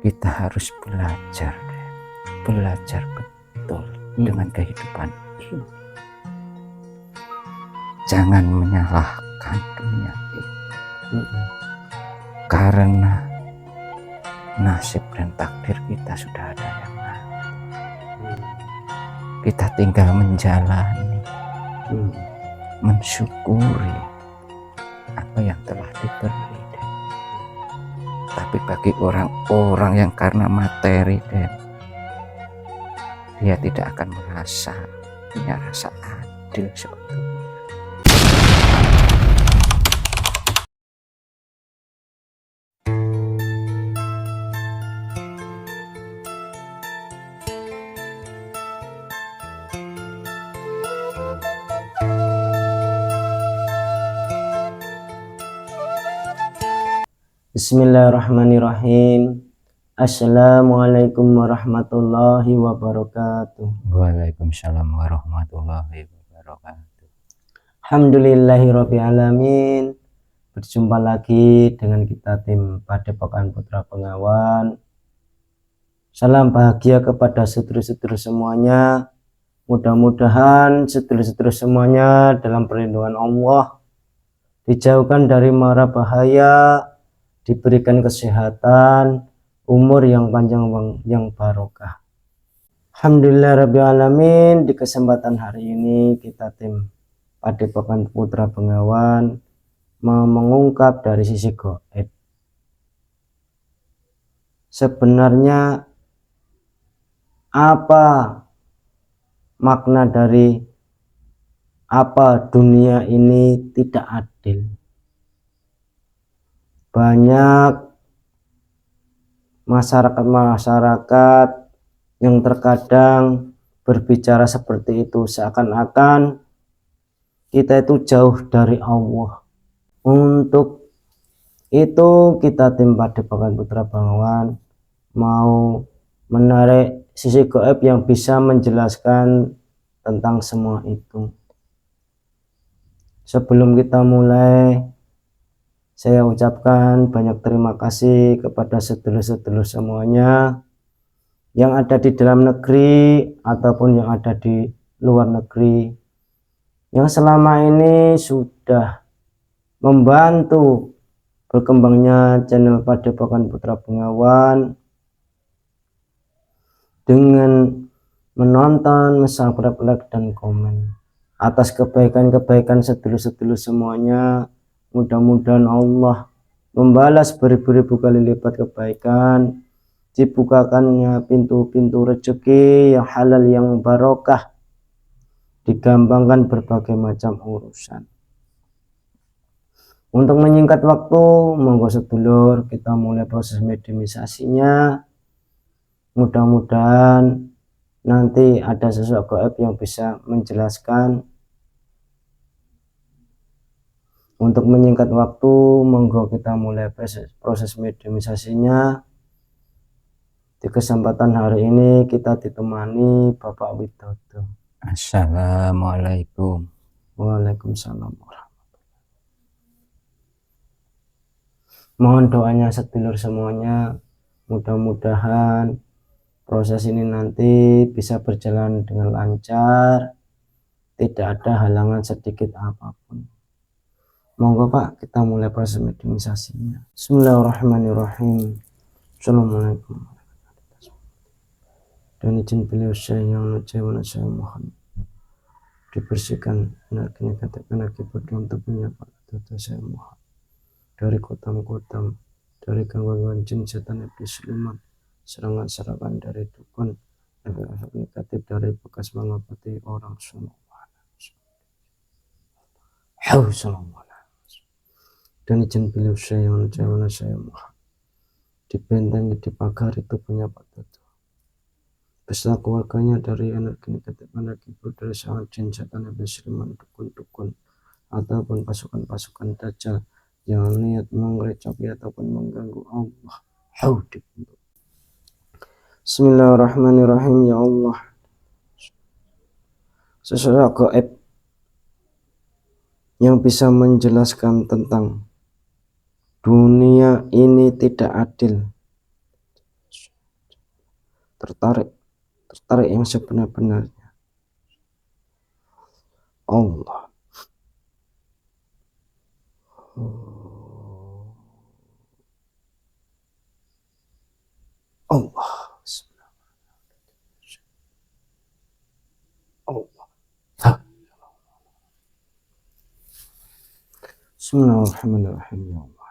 Kita harus belajar betul dengan kehidupan ini. Jangan menyalahkan dunia ini, karena nasib dan takdir kita sudah ada yang ngatur. Kita tinggal menjalani, mensyukuri apa yang telah diberi. Tapi bagi orang-orang yang karena materi, dia tidak akan merasa punya rasa adil sebetulnya. Bismillahirrahmanirrahim. Assalamualaikum warahmatullahi wabarakatuh. Waalaikumsalam warahmatullahi wabarakatuh. Alhamdulillahirabbil alamin. Berjumpa lagi dengan kita tim Padepokan Putra Bengawan. Salam bahagia kepada sedulur-sedulur semuanya. Mudah-mudahan sedulur-sedulur semuanya dalam perlindungan Allah, dijauhkan dari mara bahaya, diberikan kesehatan, umur yang panjang, yang barokah. Alhamdulillah rabbil alamin. Di kesempatan hari ini kita tim Padepokan Putra Bengawan mau mengungkap dari sisi gaib. Sebenarnya apa makna dari apa dunia ini tidak adil? Banyak masyarakat yang terkadang berbicara seperti itu, seakan-akan kita itu jauh dari Allah. Untuk itu kita tim Padepokan Putra Bengawan mau menarik sisi gaib yang bisa menjelaskan tentang semua itu. Sebelum kita mulai, saya ucapkan banyak terima kasih kepada sedulur-sedulur semuanya yang ada di dalam negeri ataupun yang ada di luar negeri, yang selama ini sudah membantu berkembangnya channel Padepokan Putra Bengawan dengan menonton, subscribe, like, dan komen. Atas kebaikan-kebaikan sedulur-sedulur semuanya, mudah-mudahan Allah membalas beribu-ribu kali lipat kebaikan, dibukakannya pintu-pintu rezeki yang halal yang barokah, digampangkan berbagai macam urusan. Untuk menyingkat waktu, monggo sedulur kita mulai proses mediumisasinya. Mudah-mudahan nanti ada sosok gaib yang bisa menjelaskan. Untuk menyingkat waktu, monggo kita mulai proses mediumisasinya. Di kesempatan hari ini kita ditemani Bapak Widodo. Assalamualaikum. Waalaikumsalam. Mohon doanya sedulur semuanya, mudah-mudahan proses ini nanti bisa berjalan dengan lancar, tidak ada halangan sedikit apapun. Monggo Pak, kita mulai proses mediumisasinya. Bismillahirrahmanirrahim. Assalamualaikum. Dan izin beliau saya yang saya mohon dibersihkan energi negatif, energi bodoh untuk menyapa Widodo saya mohon dari kotam-kotam, dari gangguan jin, setan, iblis, siluman, serangan-serangan dari dukun, efek-efek negatif dari bekas mengobati orang semua. Dan izin beliau saya mohon dibentengi, dipagari tubuhnya Pak Dodo beserta keluarganya dari energi negatif, energi buruk dari sangat jin, setan, iblis, siluman, dukun-dukun ataupun pasukan-pasukan dajjal yang niat mengerecoki ataupun mengganggu Allah. Bismillahirrahmanirrahim. Ya Allah, sosok gaib yang bisa menjelaskan tentang dunia ini tidak adil, tertarik yang sebenar-benarnya. Allah. Allah. Allah. Bismillahirrahmanirrahim. Ya Allah.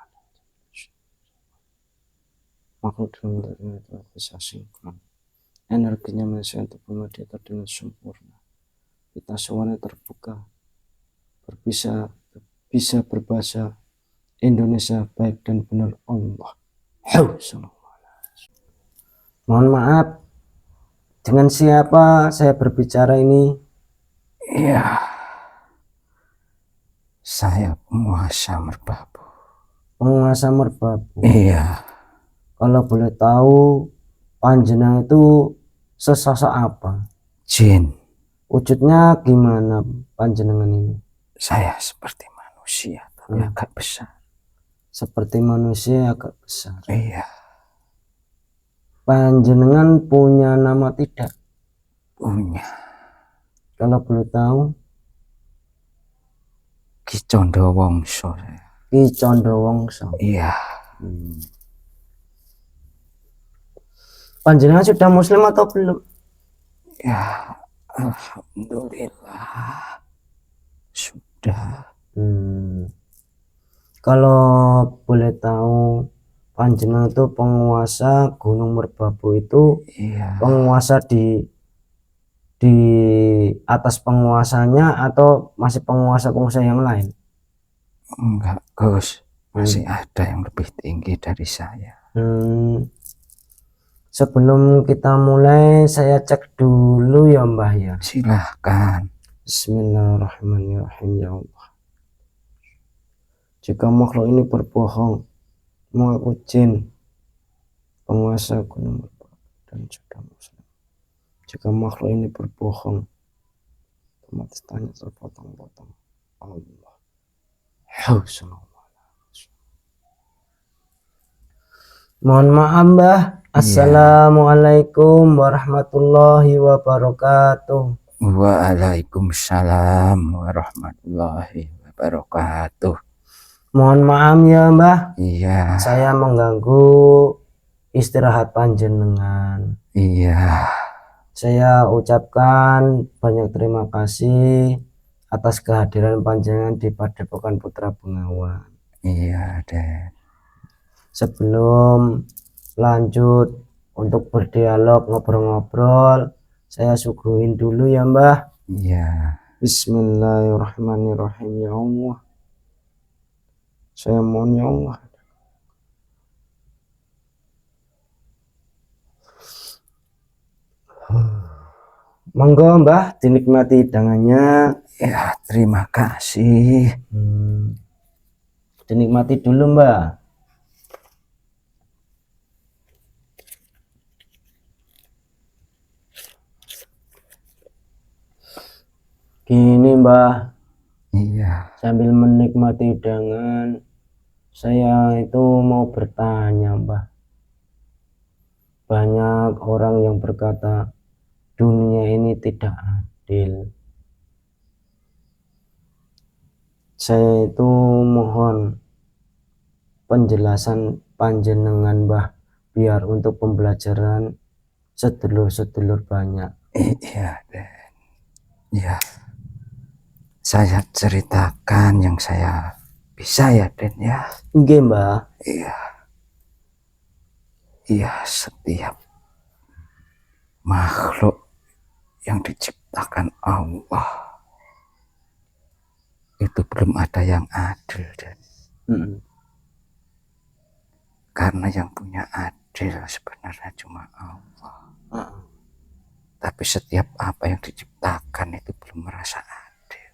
Makhluk dalam dirinya telah bisa sinkron. Energinya masih untuk memediator dengan sempurna. Kita semuanya terbuka, bisa berbahasa Indonesia baik dan benar. Allah. Mohon maaf, dengan siapa saya berbicara ini? Iya, saya penguasa merbabu. Penguasa merbabu. Iya. Kalau boleh tahu, panjenengan itu sesosok apa? Jin. Wujudnya gimana panjenengan ini? Saya seperti manusia tapi agak besar. Seperti manusia agak besar. Iya. Panjenengan punya nama tidak? Punya. Kalau boleh tahu? Ki Condowongso. Ki Condowongso. Iya. Panjenengan sudah muslim atau belum? Ya, alhamdulillah sudah. Kalau boleh tahu, panjenengan itu penguasa Gunung Merbabu itu, Iya. penguasa di atas penguasanya atau masih penguasa-penguasa yang lain? Enggak, Gus. Masih ada yang lebih tinggi dari saya. Sebelum kita mulai, saya cek dulu ya Mbah ya. Silahkan. Bismillahirrahmanirrahim. Ya Allah. Jika makhluk ini berbohong, mengaku jin, penguasa Gunung Merbabu dan sudah muslim. Jika makhluk ini berbohong, otomatis tanya terpotong-potong. Allah. Mohon maaf Mbah. Assalamualaikum warahmatullahi wabarakatuh. Waalaikumsalam warahmatullahi wabarakatuh. Mohon maaf ya Mbah. Iya. Saya mengganggu istirahat panjenengan. Iya. Saya ucapkan banyak terima kasih atas kehadiran panjenengan di Padepokan Putra Bengawan. Iya, Den. Sebelum lanjut untuk berdialog, ngobrol-ngobrol, saya suguhin dulu ya Mbah. Iya. Bismillahirrahmanirrahim. Ya Allah, saya mohon ya Allah, monggo Mbah dinikmati hidangannya. Ya, terima kasih. Dinikmati dulu Mbah. Gini Mbah, Iya. sambil menikmati hidangan, saya itu mau bertanya Mbah. Banyak orang yang berkata dunia ini tidak adil. Saya itu mohon penjelasan panjenengan Mbah, biar untuk pembelajaran sedulur-sedulur banyak. Iya, Den. Ya, saya ceritakan yang saya bisa ya, Den ya. Nggih Mbah. Iya. Iya, setiap makhluk yang diciptakan Allah itu belum ada yang adil, Den. Karena yang punya adil sebenarnya cuma Allah. Tapi setiap apa yang diciptakan itu belum merasa adil.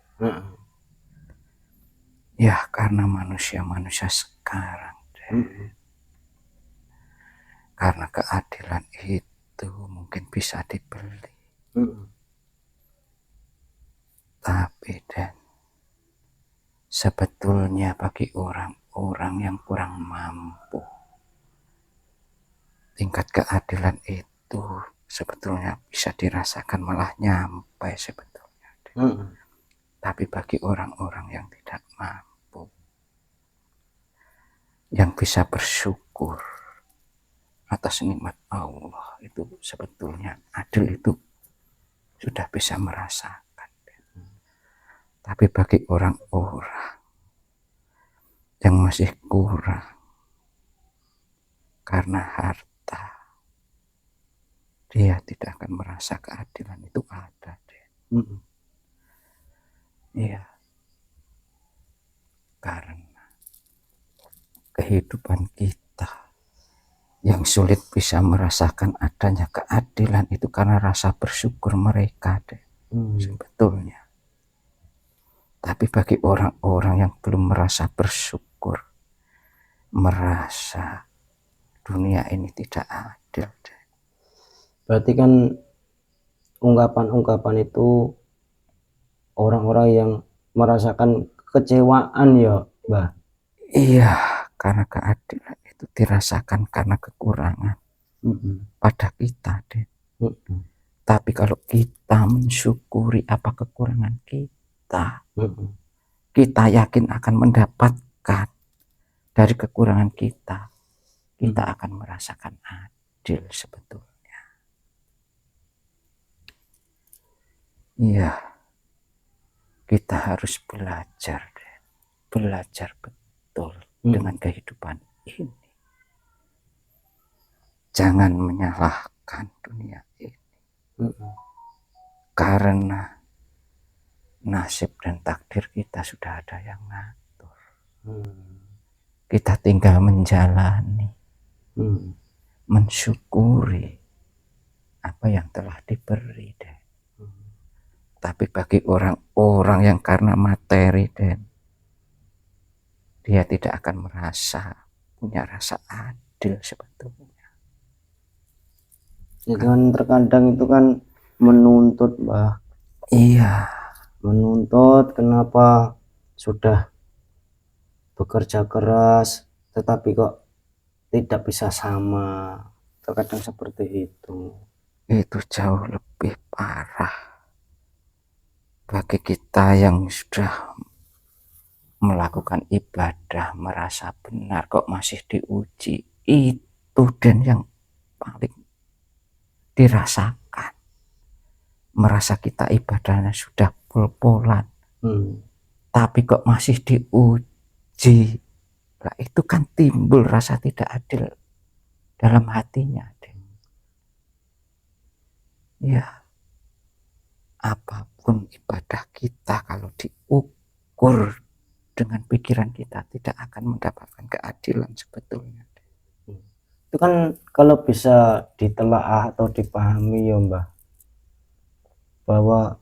Ya, karena manusia-manusia sekarang, Den. Karena keadilan itu mungkin bisa dibeli. Tapi, Den, sebetulnya bagi orang-orang yang kurang mampu, tingkat keadilan itu sebetulnya bisa dirasakan, malah nyampe sebetulnya. Tapi bagi orang-orang yang tidak mampu, yang bisa bersyukur atas nikmat Allah, itu sebetulnya adil, itu sudah bisa merasakan. Tapi bagi orang-orang yang masih kurang karena harta, dia tidak akan merasa keadilan itu ada. Iya, karena kehidupan kita yang sulit bisa merasakan adanya keadilan itu karena rasa bersyukur mereka sebetulnya. Tapi bagi orang-orang yang belum merasa bersyukur, merasa dunia ini tidak adil. Berarti kan ungkapan-ungkapan itu orang-orang yang merasakan kekecewaan ya, Mbah. Iya, karena keadilan itu dirasakan karena kekurangan pada kita, Tapi kalau kita mensyukuri apa kekurangan kita, kita yakin akan mendapatkan dari kekurangan kita, kita akan merasakan adil sebetulnya. Iya, kita harus belajar betul dengan kehidupan ini. Jangan menyalahkan dunia ini, karena nasib dan takdir kita sudah ada yang ngatur. Kita tinggal menjalani, mensyukuri apa yang telah diberi, Tapi bagi orang-orang yang karena materi, dia tidak akan punya rasa adil sebetulnya. Itu kan terkadang itu kan menuntut, Mbah. Iya, menuntut, kenapa sudah bekerja keras tetapi kok tidak bisa sama. Terkadang seperti itu jauh lebih parah bagi kita yang sudah melakukan ibadah, merasa benar kok masih diuji. Itu dan yang paling dirasakan, merasa kita ibadahnya sudah pol-polan, tapi kok masih diuji. Nah, itu kan timbul rasa tidak adil dalam hatinya. Ya, apapun ibadah kita kalau diukur dengan pikiran kita tidak akan mendapatkan keadilan sebetulnya. Itu kan kalau bisa ditelaah atau dipahami ya, Mbah, bahwa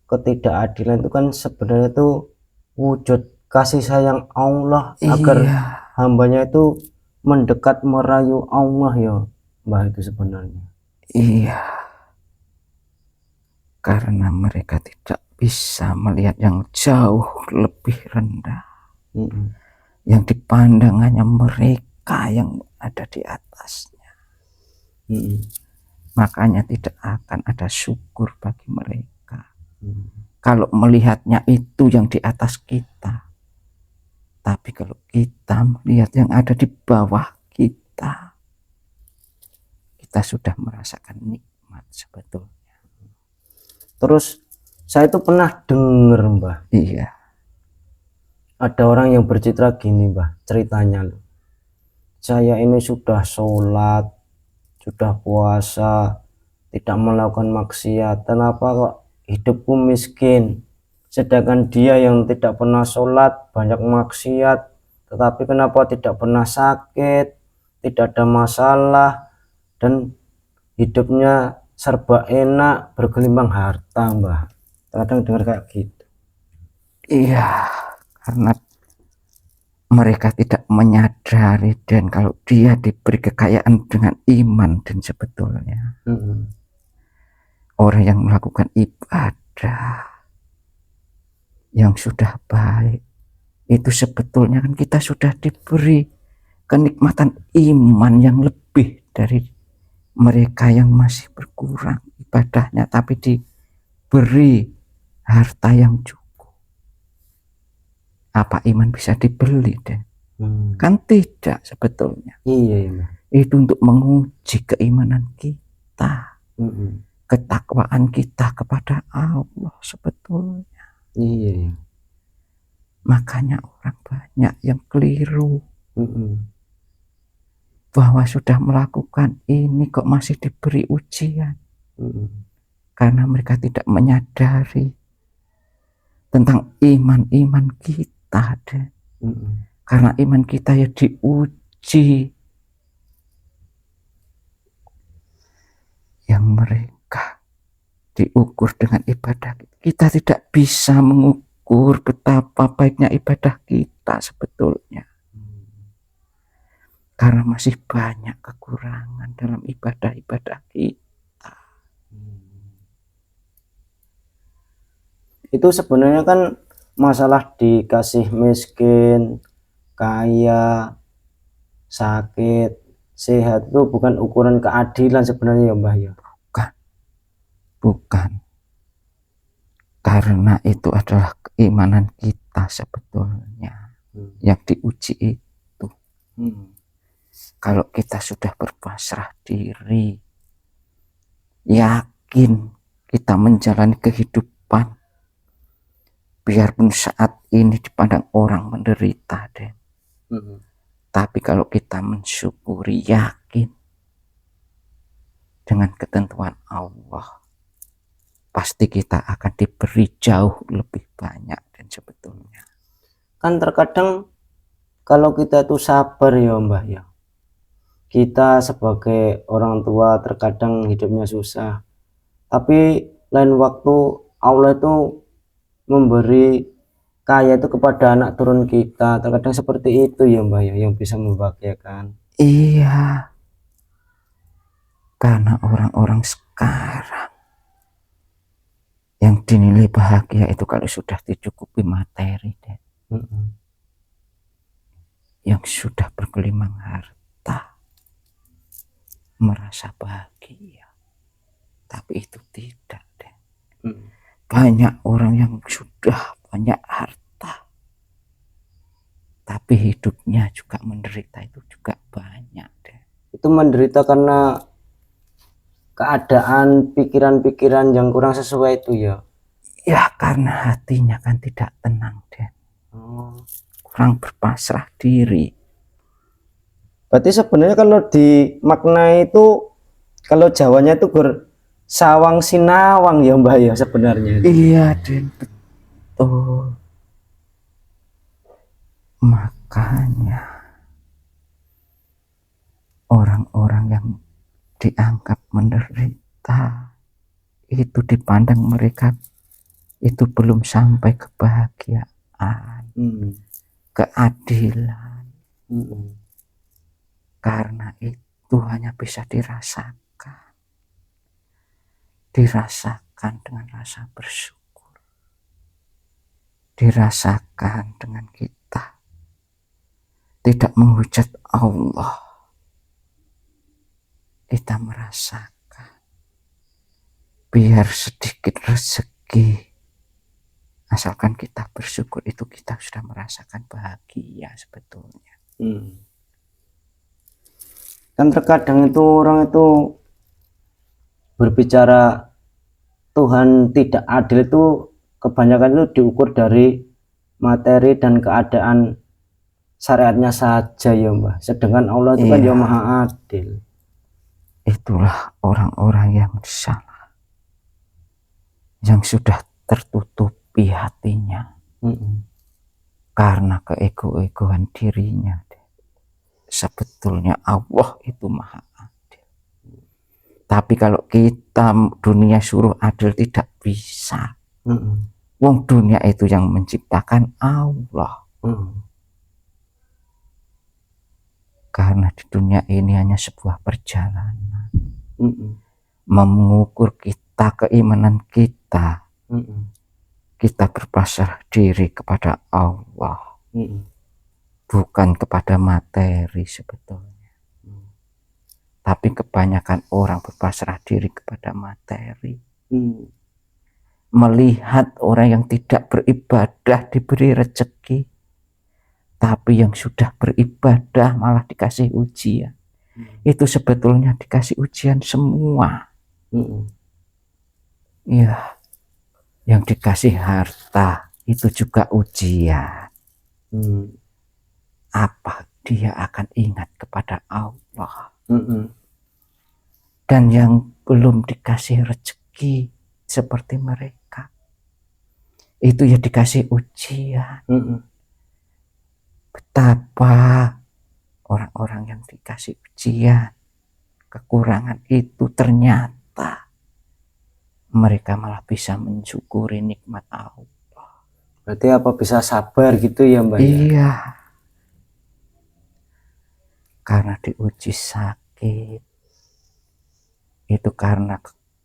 ketidakadilan itu kan sebenarnya itu wujud kasih sayang Allah agar hambanya itu mendekat merayu Allah ya, Mbah, itu sebenarnya. Iya, karena mereka tidak bisa melihat yang jauh lebih rendah, yang dipandangannya mereka yang ada di atasnya. Makanya tidak akan ada syukur bagi mereka kalau melihatnya itu yang di atas kita. Tapi kalau kita melihat yang ada di bawah kita, kita sudah merasakan nikmat sebetulnya. Terus saya itu pernah dengar, Mbah. Iya. Ada orang yang bercerita gini, Mbah, ceritanya loh. Saya ini sudah sholat, sudah puasa, tidak melakukan maksiat. Kenapa kok hidupku miskin? Sedangkan dia yang tidak pernah sholat, banyak maksiat, tetapi kenapa tidak pernah sakit, tidak ada masalah, dan hidupnya serba enak, bergelimbang harta, Mbah. Kadang dengar kayak gitu. Iya, karena mereka tidak menyadari dan kalau dia diberi kekayaan dengan iman, dan sebetulnya orang yang melakukan ibadah yang sudah baik itu sebetulnya kan kita sudah diberi kenikmatan iman yang lebih dari mereka yang masih berkurang ibadahnya tapi diberi harta yang cukup. Apa iman bisa dibeli deh? Kan tidak sebetulnya. Iya ya, Mbah. Itu untuk menguji keimanan kita, ketakwaan kita kepada Allah sebetulnya. Iya ya. Makanya orang banyak yang keliru bahwa sudah melakukan ini kok masih diberi ujian, karena mereka tidak menyadari tentang iman kita deh. Karena iman kita ya diuji, yang mereka diukur dengan ibadah. Kita tidak bisa mengukur betapa baiknya ibadah kita sebetulnya, karena masih banyak kekurangan dalam ibadah-ibadah kita. Itu sebenarnya kan masalah dikasih miskin, kaya, sakit, sehat itu bukan ukuran keadilan sebenarnya ya Mbah ya. Bukan. Karena itu adalah keimanan kita sebetulnya yang diuji itu. Kalau kita sudah berpasrah diri, yakin kita menjalani kehidupan, biarpun saat ini dipandang orang menderita deh. Tapi kalau kita mensyukuri, yakin dengan ketentuan Allah, pasti kita akan diberi jauh lebih banyak. Dan sebetulnya kan terkadang kalau kita tuh sabar ya Mbah ya, kita sebagai orang tua terkadang hidupnya susah, tapi lain waktu Allah itu memberi kaya itu kepada anak turun kita. Terkadang seperti itu ya Mbah ya, yang bisa membahagiakan. Iya, karena orang-orang sekarang yang dinilai bahagia itu kalau sudah dicukupi materi deh. Yang sudah bergelimang harta merasa bahagia, tapi itu tidak deh. Banyak orang yang sudah banyak harta tapi hidupnya juga menderita, itu juga banyak deh. Itu menderita karena keadaan pikiran-pikiran yang kurang sesuai itu ya. Ya karena hatinya kan tidak tenang deh. Kurang berpasrah diri. Berarti sebenarnya kalau dimaknai itu, kalau Jawanya itu bersawang sinawang ya Mbah ya sebenarnya. Iya Den, betul. Makanya orang-orang yang dianggap menderita itu dipandang mereka itu belum sampai kebahagiaan, keadilan. Karena itu hanya bisa dirasakan dengan rasa bersyukur, dirasakan dengan kita tidak menghujat Allah. Kita merasakan biar sedikit rezeki, asalkan kita bersyukur, itu kita sudah merasakan bahagia sebetulnya. Kan terkadang itu orang itu berbicara Tuhan tidak adil itu kebanyakan itu diukur dari materi dan keadaan syariatnya saja ya Mbah. Sedangkan Allah itu kan ya maha adil. Itulah orang-orang yang salah, yang sudah tertutupi hatinya karena keego-egoan dirinya. Sebetulnya Allah itu maha adil, tapi kalau kita dunia suruh adil tidak bisa. Wong dunia itu yang menciptakan Allah. Karena di dunia ini hanya sebuah perjalanan, mengukur kita, keimanan kita. Kita berpasrah diri kepada Allah, bukan kepada materi sebetulnya. Tapi kebanyakan orang berpasrah diri kepada materi. Melihat orang yang tidak beribadah diberi rezeki, tapi yang sudah beribadah malah dikasih ujian. Itu sebetulnya dikasih ujian semua. Ya, yang dikasih harta itu juga ujian. Apa dia akan ingat kepada Allah? Dan yang belum dikasih rezeki seperti mereka, itu ya dikasih ujian. Betapa orang-orang yang dikasih ujian, kekurangan itu ternyata mereka malah bisa mensyukuri nikmat Allah. Berarti apa bisa sabar gitu ya Mbak? Iya. Karena diuji sakit, itu karena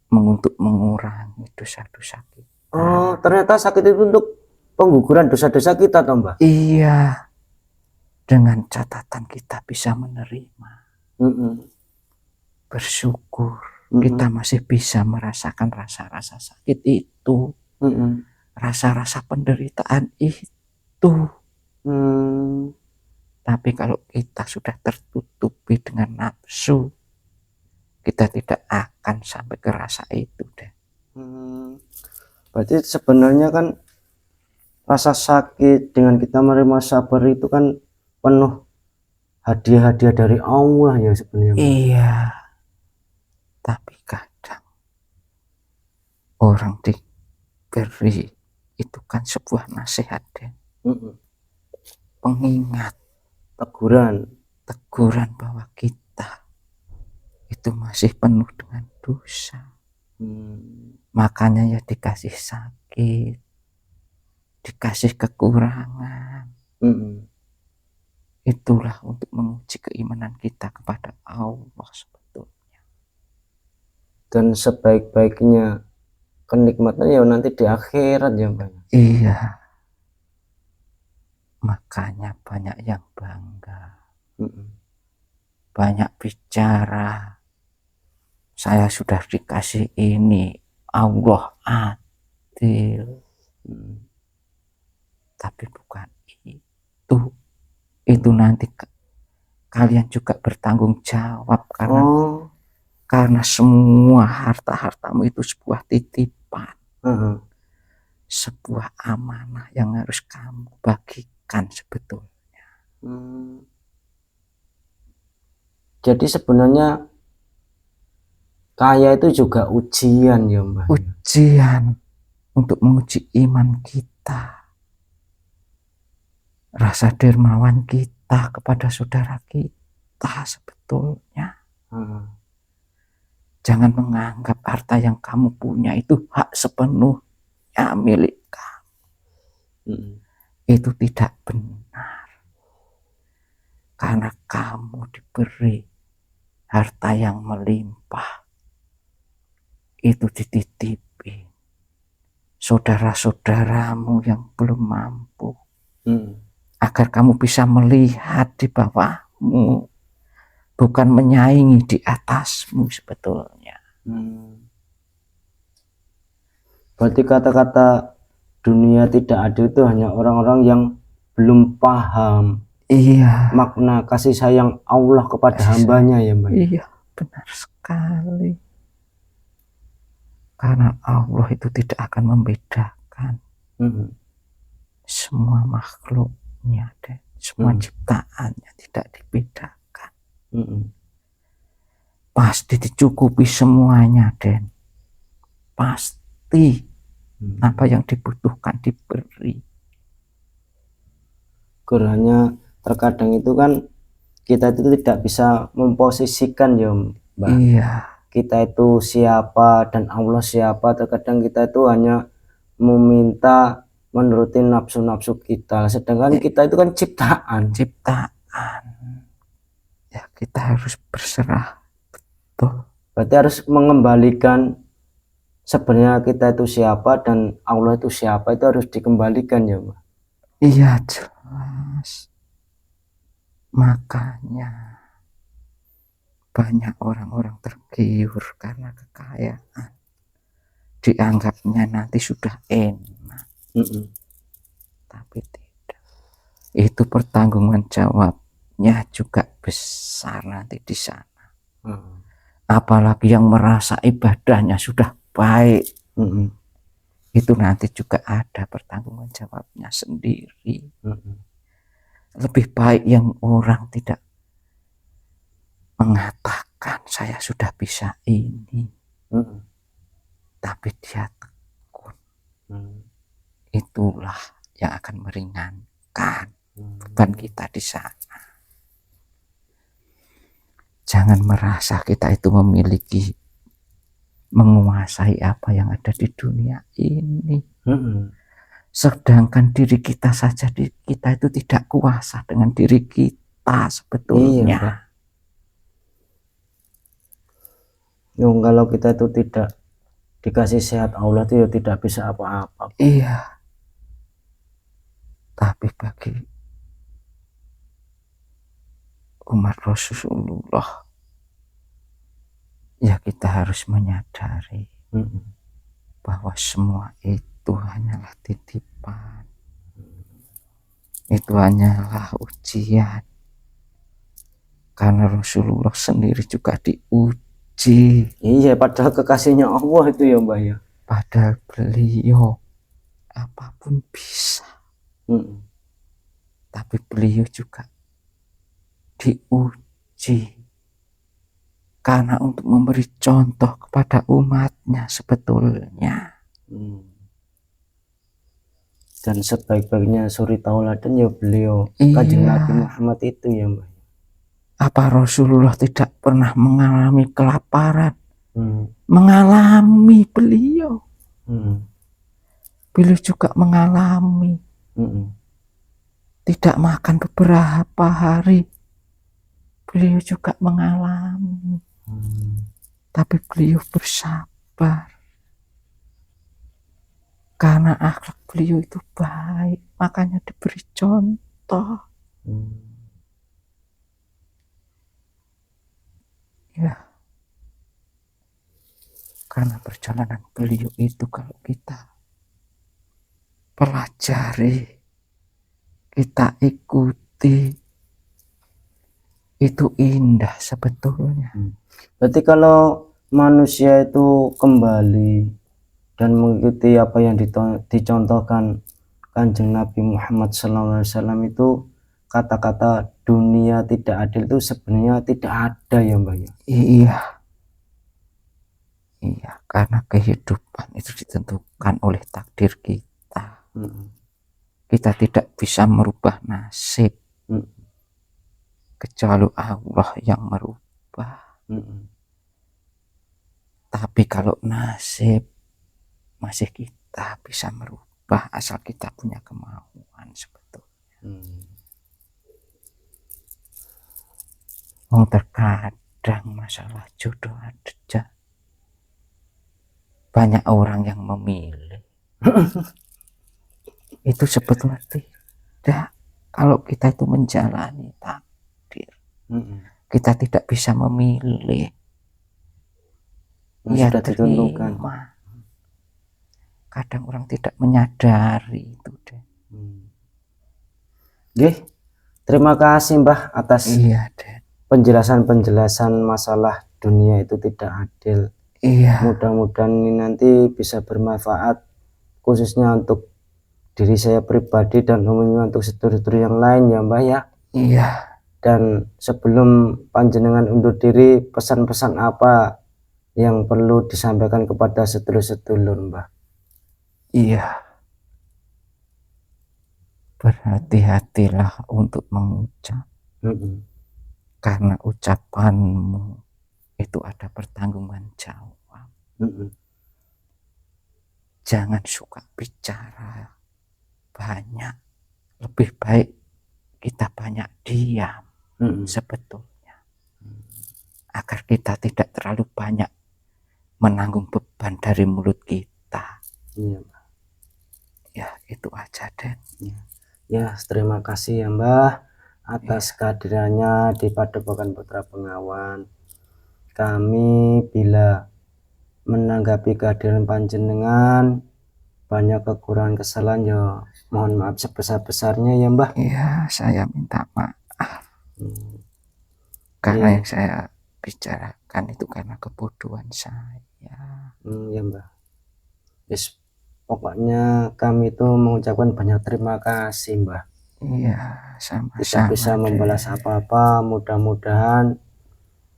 untuk mengurangi dosa-dosa kita. Oh, ternyata sakit itu untuk pengguguran dosa-dosa kita toh Mbak? Iya. Dengan catatan kita bisa menerima, bersyukur, kita masih bisa merasakan rasa-rasa sakit itu, rasa-rasa penderitaan itu. Tapi kalau kita sudah tertutupi dengan nafsu, kita tidak akan sampai ke rasa itu deh. Berarti sebenarnya kan rasa sakit dengan kita menerima sabar itu kan penuh hadiah-hadiah dari Allah ya sebenarnya. Iya. Tapi kadang orang diberi itu kan sebuah nasihat deh. Pengingat, teguran bahwa kita itu masih penuh dengan dosa. Makanya ya dikasih sakit, dikasih kekurangan. Itulah untuk menguji keimanan kita kepada Allah sebetulnya. Dan sebaik-baiknya kenikmatan ya nanti di akhirat ya Mbak. Iya. Makanya banyak yang bangga, banyak bicara, saya sudah dikasih ini, Allah adil. Tapi bukan itu nanti kalian juga bertanggung jawab karena semua harta-hartamu itu sebuah titipan, sebuah amanah yang harus kamu bagikan sebetulnya. Jadi sebenarnya kaya itu juga ujian ya Mbak. Ujian untuk menguji iman kita, rasa dermawan kita kepada saudara kita sebetulnya. Jangan menganggap harta yang kamu punya itu hak sepenuhnya milik kamu. Itu tidak benar. Karena kamu diberi harta yang melimpah, itu dititipi saudara-saudaramu yang belum mampu, agar kamu bisa melihat di bawahmu, bukan menyaingi di atasmu sebetulnya. Berarti kata-kata dunia tidak adil itu hanya orang-orang yang belum paham makna kasih sayang Allah kepada hambanya ya Mbak. Iya, benar sekali. Karena Allah itu tidak akan membedakan semua makhluknya, semua ciptaannya tidak dibedakan. Pasti dicukupi semuanya, Den. Pasti apa yang dibutuhkan diberi. Kurangnya terkadang itu kan kita itu tidak bisa memposisikan ya Mbak. Iya. Kita itu siapa dan Allah siapa. Terkadang kita itu hanya meminta menuruti nafsu-nafsu kita, sedangkan kita itu kan ciptaan. Ya kita harus berserah, betul. Berarti harus mengembalikan sebenarnya kita itu siapa dan Allah itu siapa, itu harus dikembalikan ya Mbak. Iya jelas. Makanya banyak orang-orang tergiur karena kekayaan, dianggapnya nanti sudah enak. Tapi tidak, itu pertanggungan jawabnya juga besar nanti di sana. Apalagi yang merasa ibadahnya sudah baik, itu nanti juga ada pertanggungan jawabnya sendiri. Lebih baik yang orang tidak mengatakan saya sudah bisa ini, tapi dia tekun, itulah yang akan meringankan beban kita di sana. Jangan merasa kita itu memiliki, menguasai apa yang ada di dunia ini. Sedangkan diri kita saja, kita itu tidak kuasa dengan diri kita sebetulnya. Iya, kalau kita itu tidak dikasih sehat Allah itu ya tidak bisa apa-apa. Iya. Tapi bagi umat Rasulullah, ya kita harus menyadari bahwa semua itu hanyalah titipan, itu hanyalah ujian. Karena Rasulullah sendiri juga diuji. Iya, padahal kekasihnya Allah itu ya Mbah ya. Padahal beliau apapun bisa. Tapi beliau juga diuji karena untuk memberi contoh kepada umatnya sebetulnya. Dan sebaik-baiknya suri tauladan ya beliau, Kanjeng Nabi Muhammad itu ya Mbah. Apa Rasulullah tidak pernah mengalami kelaparan? Mengalami beliau. Beliau juga mengalami tidak makan beberapa hari. Beliau juga mengalami. Tapi beliau bersabar. Karena akhlak beliau itu baik, makanya diberi contoh. Ya, karena perjalanan beliau itu kalau kita pelajari, kita ikuti, itu indah sebetulnya. Berarti kalau manusia itu kembali dan mengikuti apa yang dicontohkan Kanjeng Nabi Muhammad SAW itu, kata-kata dunia tidak adil itu sebenarnya tidak ada ya Mbak ya. Iya, karena kehidupan itu ditentukan oleh takdir kita. Kita tidak bisa merubah nasib, kecuali Allah yang merubah. Tapi kalau nasib masih kita bisa merubah, asal kita punya kemauan sebetulnya. Terkadang masalah jodoh aja banyak orang yang memilih. Itu sebetulnya tidak. Kalau kita itu menjalani takdir, kita tidak bisa memilih. Ya sudah ditentukan. Kadang orang tidak menyadari itu deh. Terima kasih Mbah atas penjelasan-penjelasan masalah dunia itu tidak adil. Mudah-mudahan ini nanti bisa bermanfaat khususnya untuk diri saya pribadi dan umumnya untuk sedulur-sedulur yang lain ya Mbah ya. Dan sebelum panjenengan undur diri, pesan-pesan apa yang perlu disampaikan kepada sedulur-sedulur Mbah? Berhati-hatilah untuk mengucap, karena ucapanmu itu ada pertanggungan jawab. Jangan suka bicara banyak, lebih baik kita banyak diam sebetulnya, agar kita tidak terlalu banyak menanggung beban dari mulut kita. Ya, itu aja Den. Ya, terima kasih ya Mbah atas kehadirannya di Padepokan Putra Bengawan. kami bila menanggapi kehadiran panjenengan banyak kekurangan kesalahan ya mohon maaf sebesar-besarnya ya Mbah. Iya, saya minta maaf karena Iya. yang saya bicarakan itu karena kebodohan saya. Ya Mbah. Yes, pokoknya kami itu mengucapkan banyak terima kasih Mbah. Iya, Tidak sama-sama bisa deh. membalas apa-apa, mudah-mudahan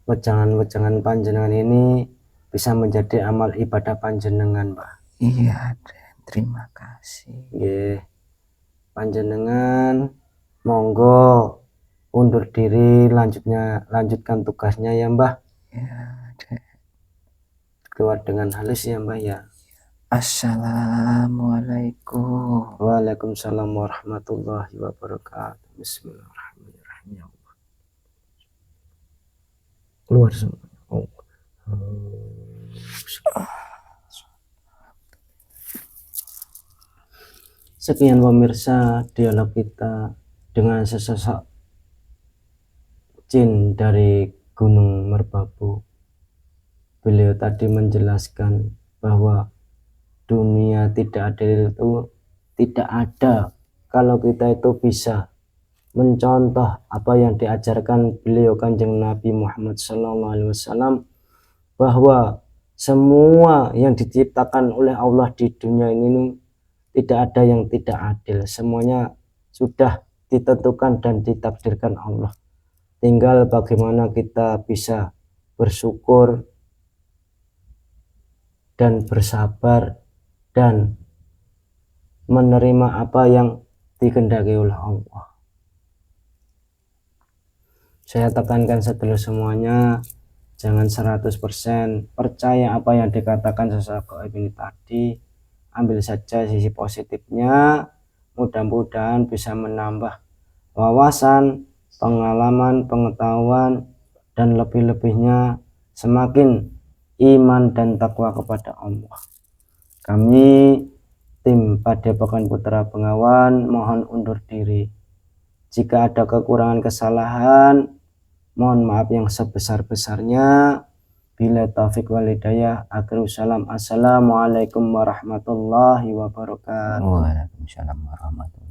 wejangan-wejangan panjenengan ini bisa menjadi amal ibadah panjenengan Mbah. Iya, terima kasih. Nggih. Panjenengan monggo undur diri, lanjutkan tugasnya ya Mbah. Ya, Keluar dengan halus ya Mbah ya. Assalamualaikum. Waalaikumsalam warahmatullahi wabarakatuh. Bismillahirrahmanirrahim ya Allah. Keluar semua. Sekian pemirsa dialog kita dengan sesosok jin dari Gunung Merbabu. Beliau tadi menjelaskan bahwa dunia tidak adil itu tidak ada kalau kita itu bisa mencontoh apa yang diajarkan beliau Kanjeng Nabi Muhammad SAW, bahwa semua yang diciptakan oleh Allah di dunia ini tidak ada yang tidak adil, semuanya sudah ditentukan dan ditakdirkan Allah. Tinggal bagaimana kita bisa bersyukur dan bersabar dan menerima apa yang dikehendaki oleh Allah. Saya tekankan sedulur semuanya, jangan 100% percaya apa yang dikatakan sosok ini tadi. Ambil saja sisi positifnya, mudah-mudahan bisa menambah wawasan, pengalaman, pengetahuan, dan lebih-lebihnya semakin iman dan takwa kepada Allah. Kami tim Padepokan Putra Bengawan mohon undur diri. Jika ada kekurangan kesalahan, mohon maaf yang sebesar-besarnya. Bila taufik wal hidayah, akhiru salam. Assalamualaikum warahmatullahi wabarakatuh. Waalaikumsalam warahmatullahi wabarakatuh.